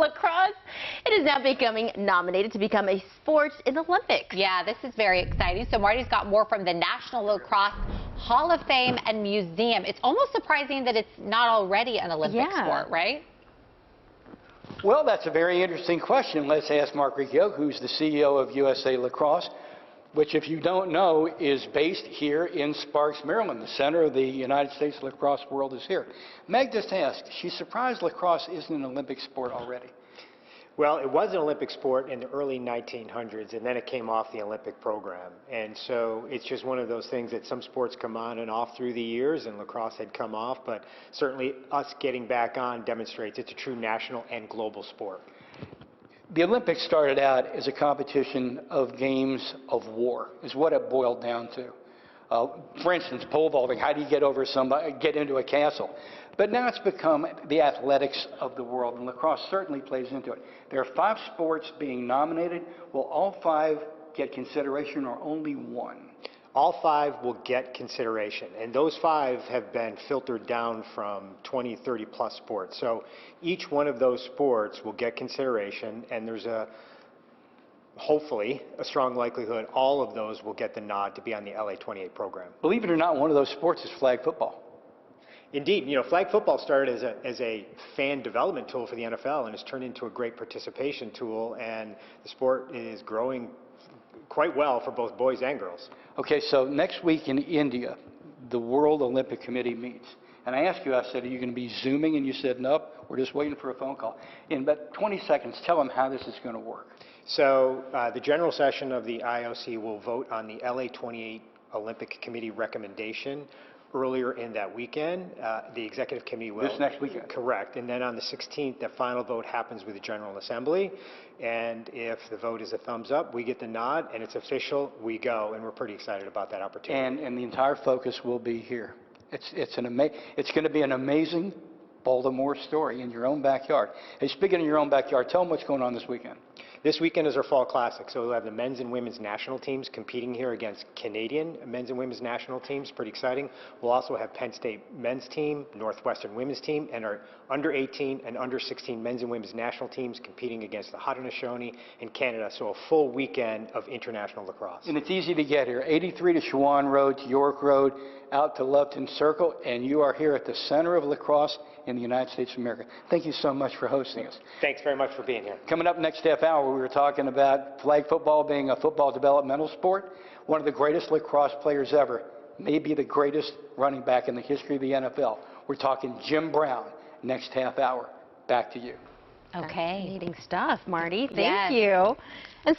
Lacrosse, it is now becoming nominated to become a sport in the Olympics. Yeah, this is very exciting. So Marty's got more from the National Lacrosse Hall of Fame and Museum. It's almost surprising that it's not already an Olympic sport, right? Well, that's a very interesting question. Let's ask Mark Riccio, who's the CEO of USA Lacrosse, which, if you don't know, is based here in Sparks, Maryland. The center of the United States lacrosse world is here. Meg just asked, she's surprised lacrosse isn't an Olympic sport already. Well, it was an Olympic sport in the early 1900s, and then it came off the Olympic program. And so it's just one of those things that some sports come on and off through the years, and lacrosse had come off, but certainly us getting back on demonstrates it's a true national and global sport. The Olympics started out as a competition of games of war, is what it boiled down to. For instance, pole vaulting, how do you get over somebody, get into a castle? But now it's become the athletics of the world, and lacrosse certainly plays into it. There are 5 sports being nominated. Will all 5 get consideration or only one? All 5 will get consideration, and those 5 have been filtered down from 20, 30 plus sports. So each one of those sports will get consideration, and there's hopefully a strong likelihood all of those will get the nod to be on the LA 28 program. Believe it or not, one of those sports is flag football. Indeed, you know, flag football started as a fan development tool for the NFL and has turned into a great participation tool, and the sport is growing quite well for both boys and girls. Okay, so next week in India, the World Olympic Committee meets. And I asked you, I said, are you going to be Zooming? And you said, nope, we're just waiting for a phone call. In about 20 seconds, tell them how this is going to work. So the general session of the IOC will vote on the LA 28 Olympic Committee recommendation earlier in that weekend. The executive committee will. This next weekend? Correct. And then on the 16th, the final vote happens with the General Assembly. And if the vote is a thumbs up, we get the nod, and it's official, we go. And we're pretty excited about that opportunity. And the entire focus will be here. It's going to be an amazing Baltimore story in your own backyard. Hey, speaking of your own backyard, tell them what's going on this weekend. This weekend is our Fall Classic, so we'll have the men's and women's national teams competing here against Canadian men's and women's national teams. Pretty exciting. We'll also have Penn State men's team, Northwestern women's team, and our under 18 and under 16 men's and women's national teams competing against the Haudenosaunee in Canada. So a full weekend of international lacrosse. And it's easy to get here. 83 to Shawan Road to York Road, out to Loveton Circle, and you are here at the center of lacrosse in the United States of America. Thank you so much for hosting us. Thanks very much for being here. Coming up next half hour, we were talking about flag football being a football developmental sport. One of the greatest lacrosse players ever, maybe the greatest running back in the history of the NFL. We're talking Jim Brown next half hour. Back to you. Okay. Fascinating stuff, Marty. Thank Yes. you. And